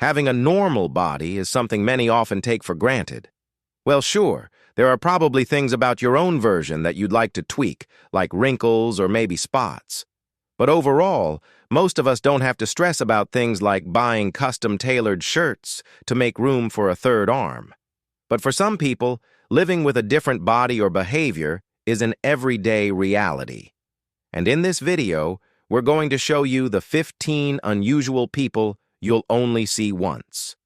Having a normal body is something many often take for granted. Well, sure, there are probably things about your own version that you'd like to tweak, like wrinkles or maybe spots. But overall, most of us don't have to stress about things like buying custom-tailored shirts to make room for a third arm. But for some people, living with a different body or behavior is an everyday reality. And in this video, we're going to show you the 15 unusual people you'll only see once.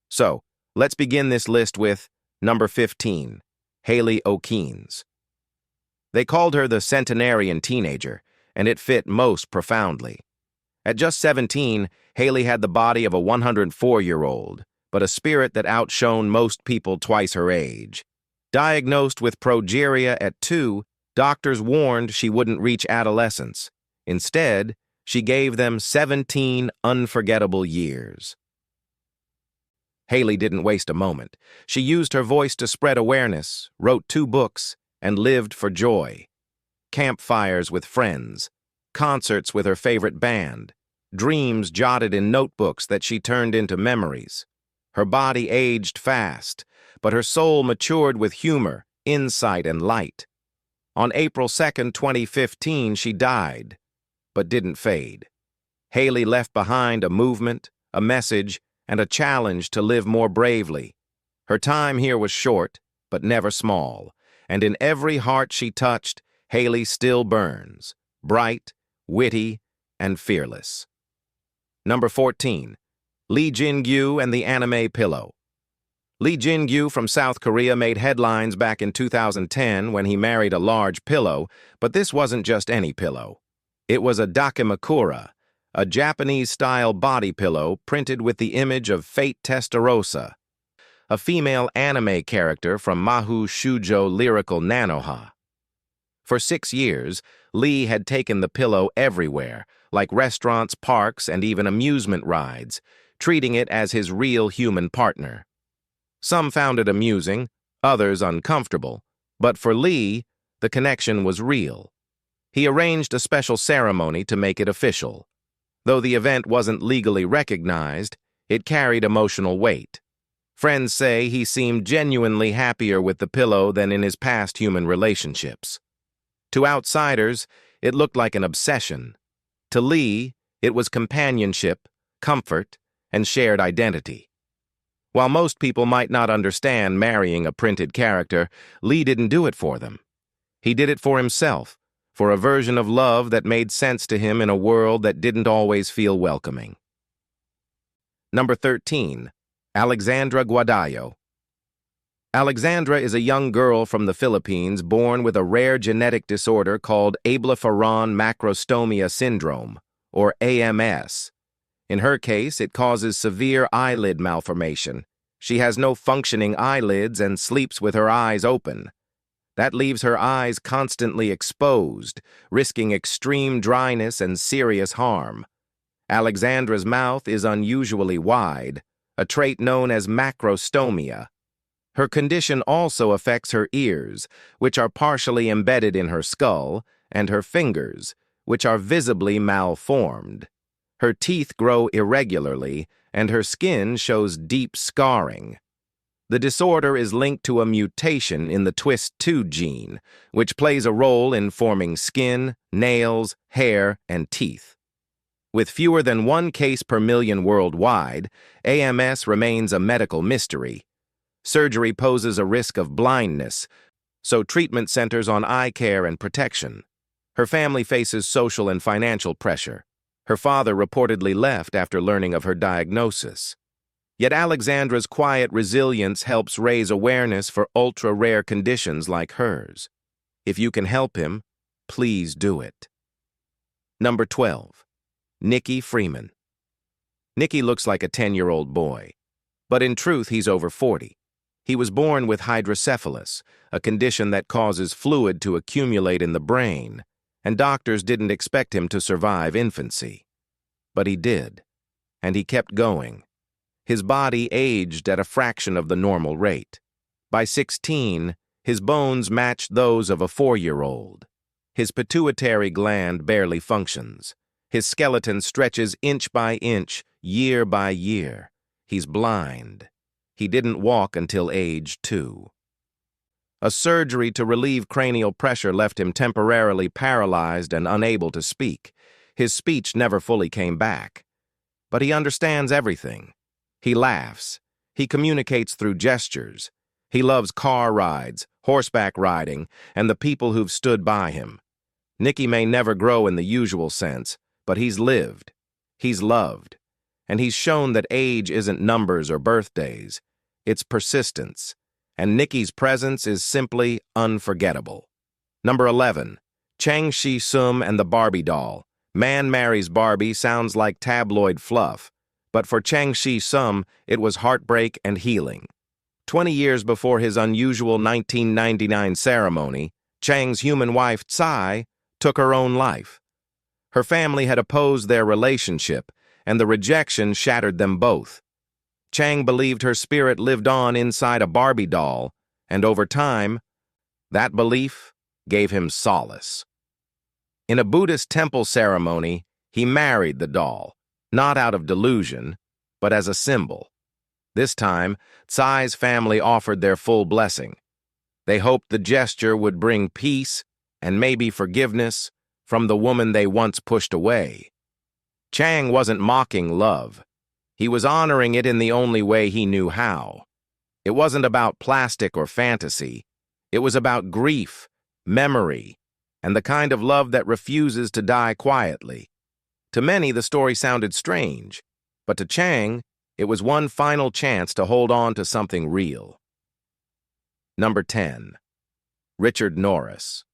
So, let's begin this list with number 15, Hayley O'Keens. They called her the centenarian teenager, and it fit most profoundly. At just 17, Hayley had the body of a 104-year-old, but a spirit that outshone most people twice her age. Diagnosed with progeria at 2, doctors warned she wouldn't reach adolescence. Instead, she gave them 17 unforgettable years. Hayley didn't waste a moment. She used her voice to spread awareness, wrote 2 books, and lived for joy. Campfires with friends, concerts with her favorite band, dreams jotted in notebooks that she turned into memories. Her body aged fast, but her soul matured with humor, insight, and light. On April 2, 2015, she died, but didn't fade. Hayley left behind a movement, a message, and a challenge to live more bravely. Her time here was short, but never small, and in every heart she touched, Hayley still burns, bright, witty, and fearless. Number 14, Lee Jingu and the Anime Pillow. Lee Jingu from South Korea made headlines back in 2010 when he married a large pillow, but this wasn't just any pillow. It was a dakimakura, a Japanese-style body pillow printed with the image of Fate Testarossa, a female anime character from Mahou Shoujo lyrical Nanoha. For 6 years, Lee had taken the pillow everywhere, like restaurants, parks, and even amusement rides, treating it as his real human partner. Some found it amusing, others uncomfortable, but for Lee, the connection was real. He arranged a special ceremony to make it official. Though the event wasn't legally recognized, it carried emotional weight. Friends say he seemed genuinely happier with the pillow than in his past human relationships. To outsiders, it looked like an obsession. To Lee, it was companionship, comfort, and shared identity. While most people might not understand marrying a printed character, Lee didn't do it for them. He did it for himself, for a version of love that made sense to him in a world that didn't always feel welcoming. Number 13, Alexandra Guadada. Alexandra is a young girl from the Philippines born with a rare genetic disorder called ablepharon macrostomia syndrome, or AMS. In her case, it causes severe eyelid malformation. She has no functioning eyelids and sleeps with her eyes open. That leaves her eyes constantly exposed, risking extreme dryness and serious harm. Alexandra's mouth is unusually wide, a trait known as macrostomia. Her condition also affects her ears, which are partially embedded in her skull, and her fingers, which are visibly malformed. Her teeth grow irregularly, and her skin shows deep scarring. The disorder is linked to a mutation in the TWIST2 gene, which plays a role in forming skin, nails, hair, and teeth. With fewer than 1 case per million worldwide, AMS remains a medical mystery. Surgery poses a risk of blindness, so treatment centers on eye care and protection. Her family faces social and financial pressure. Her father reportedly left after learning of her diagnosis. Yet Alexandra's quiet resilience helps raise awareness for ultra-rare conditions like hers. If you can help him, please do it. Number 12, Nikki Freeman. Nikki looks like a 10-year-old boy, but in truth he's over 40. He was born with hydrocephalus, a condition that causes fluid to accumulate in the brain, and doctors didn't expect him to survive infancy. But he did, and he kept going. His body aged at a fraction of the normal rate. By 16, his bones matched those of a 4-year-old. His pituitary gland barely functions. His skeleton stretches inch by inch, year by year. He's blind. He didn't walk until age 2. A surgery to relieve cranial pressure left him temporarily paralyzed and unable to speak. His speech never fully came back. But he understands everything. He laughs. He communicates through gestures. He loves car rides, horseback riding, and the people who've stood by him. Nikki may never grow in the usual sense, but he's lived. He's loved. And he's shown that age isn't numbers or birthdays. It's persistence. And Nikki's presence is simply unforgettable. Number 11. Chang Xi and the Barbie doll. Man marries Barbie sounds like tabloid fluff, but for Chang Xi, it was heartbreak and healing. 20 years before his unusual 1999 ceremony, Chang's human wife, Tsai, took her own life. Her family had opposed their relationship, and the rejection shattered them both. Chang believed her spirit lived on inside a Barbie doll, and over time, that belief gave him solace. In a Buddhist temple ceremony, he married the doll, not out of delusion, but as a symbol. This time, Tsai's family offered their full blessing. They hoped the gesture would bring peace and maybe forgiveness from the woman they once pushed away. Chang wasn't mocking love. He was honoring it in the only way he knew how. It wasn't about plastic or fantasy. It was about grief, memory, and the kind of love that refuses to die quietly. To many, the story sounded strange, but to Chang, it was one final chance to hold on to something real. Number 10. Richard Norris.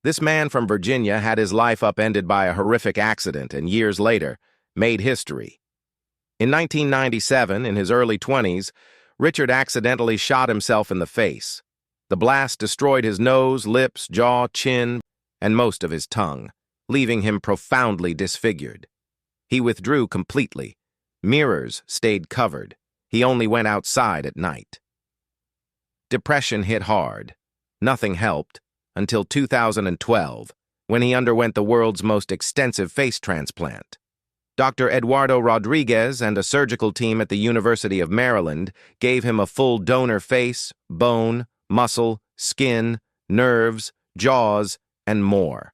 This man from Virginia had his life upended by a horrific accident and years later made history. In 1997, in his early 20s, Richard accidentally shot himself in the face. The blast destroyed his nose, lips, jaw, chin, and most of his tongue, leaving him profoundly disfigured. He withdrew completely. Mirrors stayed covered. He only went outside at night. Depression hit hard. Nothing helped until 2012, when he underwent the world's most extensive face transplant. Dr. Eduardo Rodriguez and a surgical team at the University of Maryland gave him a full donor face, bone, muscle, skin, nerves, jaws, and more.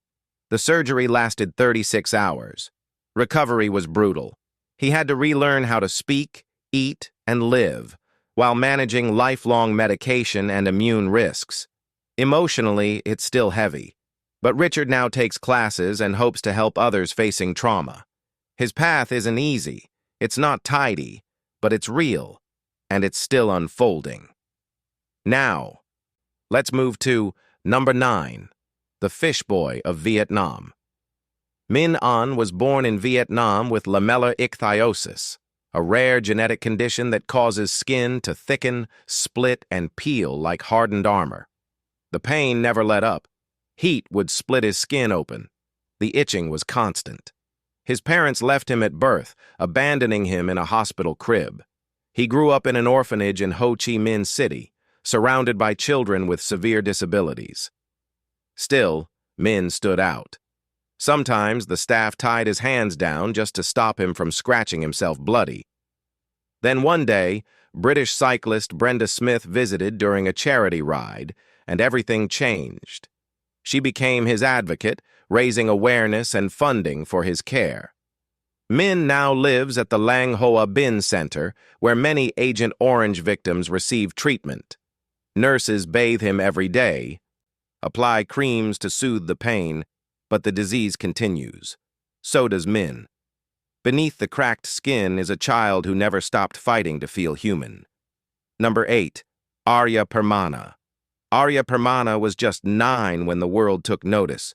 The surgery lasted 36 hours. Recovery was brutal. He had to relearn how to speak, eat, and live, while managing lifelong medication and immune risks. Emotionally, it's still heavy. But Richard now takes classes and hopes to help others facing trauma. His path isn't easy, it's not tidy, but it's real, and it's still unfolding. Now, let's move to number 9, the fish boy of Vietnam. Minh An was born in Vietnam with lamellar ichthyosis, a rare genetic condition that causes skin to thicken, split, and peel like hardened armor. The pain never let up. Heat would split his skin open. The itching was constant. His parents left him at birth, abandoning him in a hospital crib. He grew up in an orphanage in Ho Chi Minh City, surrounded by children with severe disabilities. Still, Minh stood out. Sometimes the staff tied his hands down just to stop him from scratching himself bloody. Then one day, British cyclist Brenda Smith visited during a charity ride, and everything changed. She became his advocate, raising awareness and funding for his care. Minh now lives at the Lang Hoa Bin Center, where many Agent Orange victims receive treatment. Nurses bathe him every day, apply creams to soothe the pain, but the disease continues. So does Minh. Beneath the cracked skin is a child who never stopped fighting to feel human. Number 8. Arya Permana. Arya Permana was just 9 when the world took notice,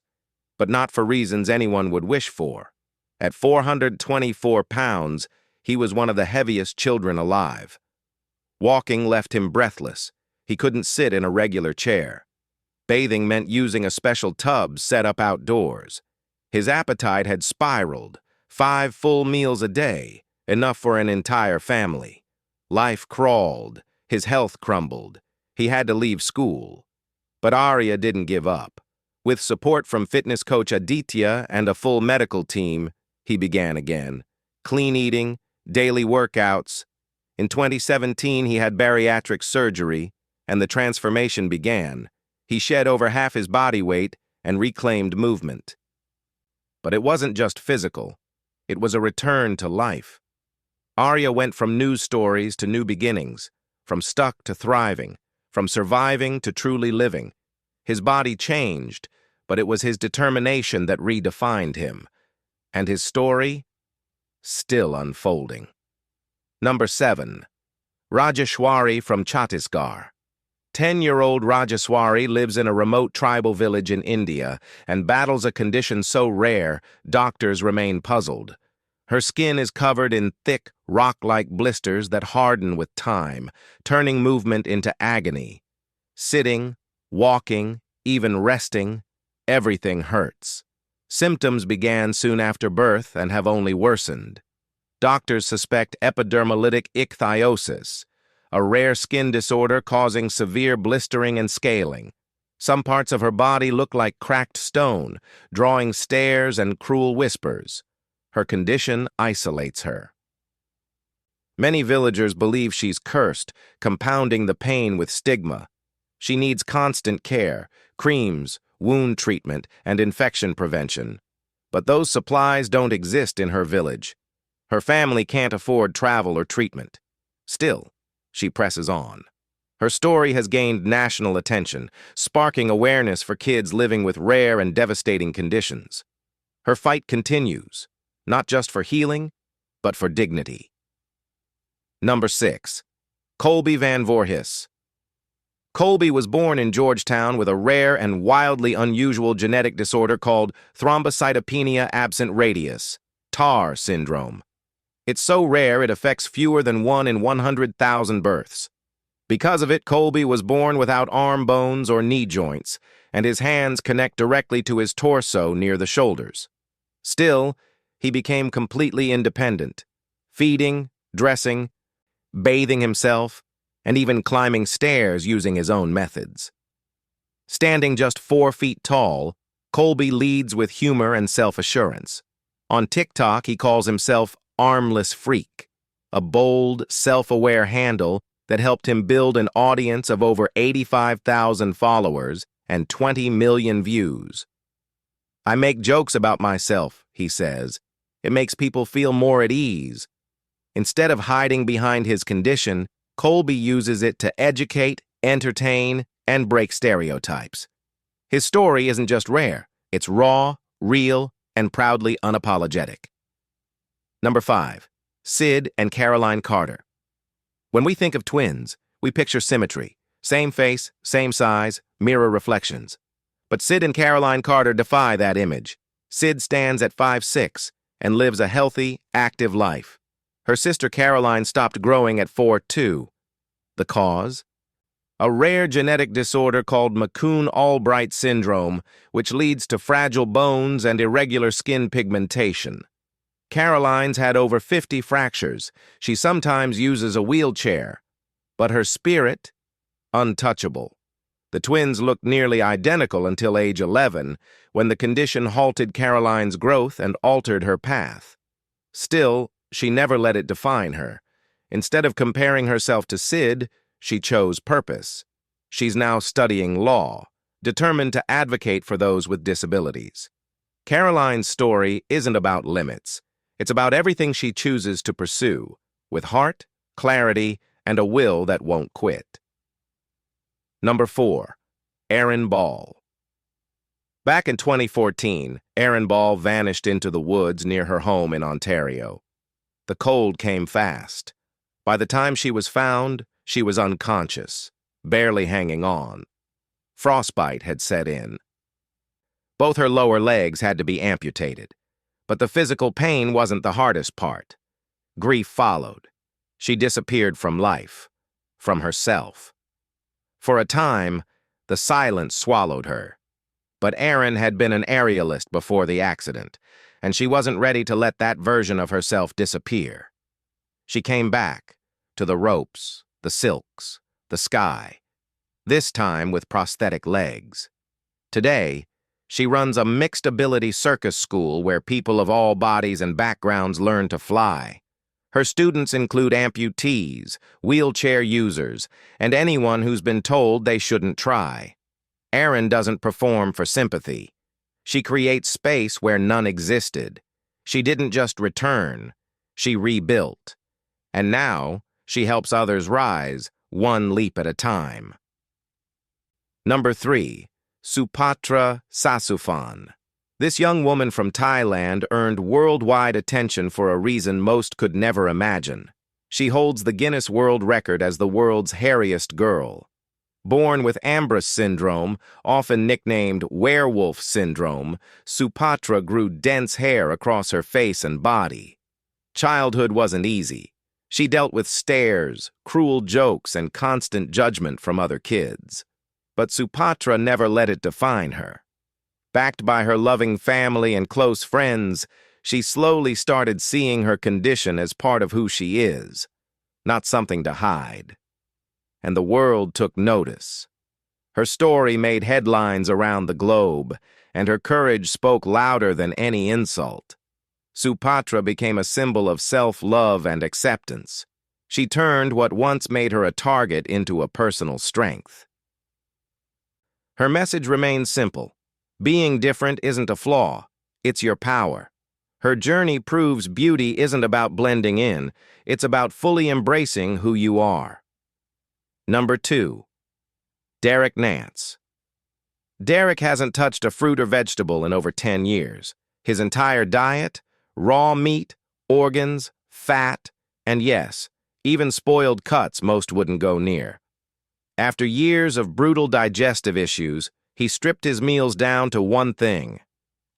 but not for reasons anyone would wish for. At 424 pounds, he was one of the heaviest children alive. Walking left him breathless. He couldn't sit in a regular chair. Bathing meant using a special tub set up outdoors. His appetite had spiraled. 5 full meals a day, enough for an entire family. Life crawled. His health crumbled. He had to leave school. But Arya didn't give up. With support from fitness coach Aditya and a full medical team, he began again. Clean eating, daily workouts, In 2017, he had bariatric surgery, and the transformation began. He shed over half his body weight and reclaimed movement. But it wasn't just physical. It was a return to life. Arya went from news stories to new beginnings, from stuck to thriving, from surviving to truly living. His body changed, but it was his determination that redefined him. And his story? Still unfolding. Number 7. Rajeswari from Chhattisgarh. 10-year-old Rajeswari lives in a remote tribal village in India and battles a condition so rare, doctors remain puzzled. Her skin is covered in thick, rock-like blisters that harden with time, turning movement into agony. Sitting, walking, even resting, everything hurts. Symptoms began soon after birth and have only worsened. Doctors suspect epidermolytic ichthyosis, a rare skin disorder causing severe blistering and scaling. Some parts of her body look like cracked stone, drawing stares and cruel whispers. Her condition isolates her. Many villagers believe she's cursed, compounding the pain with stigma. She needs constant care, creams, wound treatment, and infection prevention. But those supplies don't exist in her village. Her family can't afford travel or treatment. Still, she presses on. Her story has gained national attention, sparking awareness for kids living with rare and devastating conditions. Her fight continues, not just for healing, but for dignity. Number 6. Colby Vanvoorhis. Colby was born in Georgetown with a rare and wildly unusual genetic disorder called thrombocytopenia absent radius, TAR syndrome. It's so rare it affects fewer than 1 in 100,000 births. Because of it, Colby was born without arm bones or knee joints, and his hands connect directly to his torso near the shoulders. Still, he became completely independent, feeding, dressing, bathing himself, and even climbing stairs using his own methods. Standing just 4 feet tall, Colby leads with humor and self-assurance. On TikTok, he calls himself Armless Freak, a bold, self-aware handle that helped him build an audience of over 85,000 followers and 20 million views. I make jokes about myself, he says. It makes people feel more at ease. Instead of hiding behind his condition, Colby uses it to educate, entertain, and break stereotypes. His story isn't just rare, it's raw, real, and proudly unapologetic. Number 5. Sid and Caroline Carter. When we think of twins, we picture symmetry. Same face, same size, mirror reflections. But Sid and Caroline Carter defy that image. Sid stands at 5'6" and lives a healthy, active life. Her sister Caroline stopped growing at 4'2". The cause? A rare genetic disorder called McCune-Albright syndrome, which leads to fragile bones and irregular skin pigmentation. Caroline's had over 50 fractures. She sometimes uses a wheelchair. But her spirit? Untouchable. The twins looked nearly identical until age 11, when the condition halted Caroline's growth and altered her path. Still, she never let it define her. Instead of comparing herself to Sid, she chose purpose. She's now studying law, determined to advocate for those with disabilities. Caroline's story isn't about limits. It's about everything she chooses to pursue, with heart, clarity, and a will that won't quit. Number 4. Aaron Ball. Back in 2014, Aaron Ball vanished into the woods near her home in Ontario. The cold came fast. By the time she was found, she was unconscious, barely hanging on. Frostbite had set in. Both her lower legs had to be amputated. But the physical pain wasn't the hardest part. Grief followed. She disappeared from life, from herself. For a time, the silence swallowed her. But Aaron had been an aerialist before the accident, and she wasn't ready to let that version of herself disappear. She came back, to the ropes, the silks, the sky, this time with prosthetic legs. Today, she runs a mixed-ability circus school where people of all bodies and backgrounds learn to fly. Her students include amputees, wheelchair users, and anyone who's been told they shouldn't try. Erin doesn't perform for sympathy. She creates space where none existed. She didn't just return, she rebuilt. And now, she helps others rise, one leap at a time. Number 3. Supatra Sasuphan. This young woman from Thailand earned worldwide attention for a reason most could never imagine. She holds the Guinness World Record as the world's hairiest girl. Born with Ambrose syndrome, often nicknamed werewolf syndrome, Supatra grew dense hair across her face and body. Childhood wasn't easy. She dealt with stares, cruel jokes, and constant judgment from other kids. But Supatra never let it define her. Backed by her loving family and close friends, she slowly started seeing her condition as part of who she is, not something to hide. And the world took notice. Her story made headlines around the globe, and her courage spoke louder than any insult. Supatra became a symbol of self-love and acceptance. She turned what once made her a target into a personal strength. Her message remains simple. Being different isn't a flaw, it's your power. Her journey proves beauty isn't about blending in, it's about fully embracing who you are. Number 2. Derek Nance. Derek hasn't touched a fruit or vegetable in over 10 years. His entire diet, raw meat, organs, fat, and yes, even spoiled cuts most wouldn't go near. After years of brutal digestive issues, he stripped his meals down to one thing: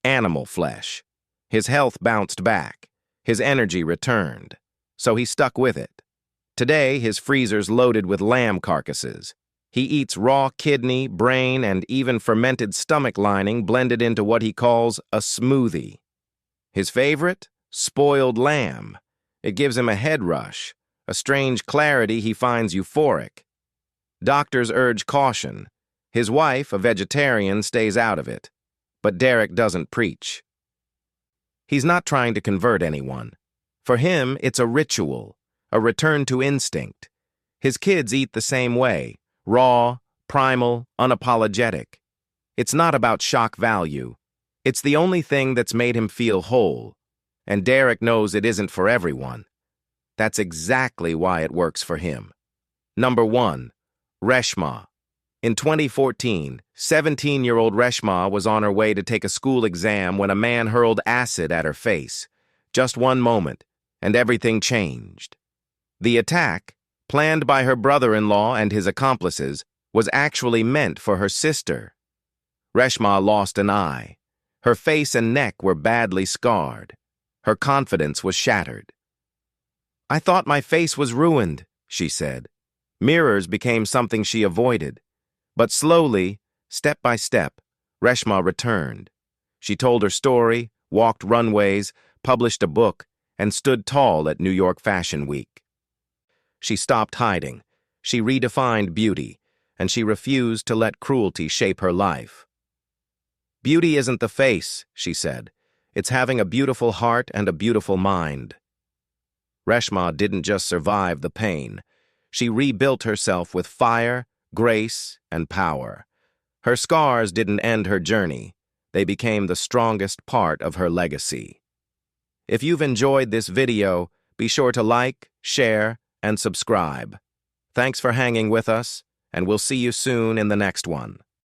animal flesh. His health bounced back. His energy returned. So he stuck with it. Today, his freezer's loaded with lamb carcasses. He eats raw kidney, brain, and even fermented stomach lining blended into what he calls a smoothie. His favorite? Spoiled lamb. It gives him a head rush, a strange clarity he finds euphoric. Doctors urge caution. His wife, a vegetarian, stays out of it. But Derek doesn't preach. He's not trying to convert anyone. For him, it's a ritual, a return to instinct. His kids eat the same way, raw, primal, unapologetic. It's not about shock value. It's the only thing that's made him feel whole. And Derek knows it isn't for everyone. That's exactly why it works for him. Number 1. Rashma. In 2014, 17-year-old Rashma was on her way to take a school exam when a man hurled acid at her face. Just one moment, and everything changed. The attack, planned by her brother-in-law and his accomplices, was actually meant for her sister. Rashma lost an eye. Her face and neck were badly scarred. Her confidence was shattered. "I thought my face was ruined," she said. Mirrors became something she avoided. But slowly, step by step, Rashma returned. She told her story, walked runways, published a book, and stood tall at New York Fashion Week. She stopped hiding. She redefined beauty, and she refused to let cruelty shape her life. "Beauty isn't the face," she said. "It's having a beautiful heart and a beautiful mind." Rashma didn't just survive the pain. She rebuilt herself with fire, grace, and power. Her scars didn't end her journey. They became the strongest part of her legacy. If you've enjoyed this video, be sure to like, share, and subscribe. Thanks for hanging with us, and we'll see you soon in the next one.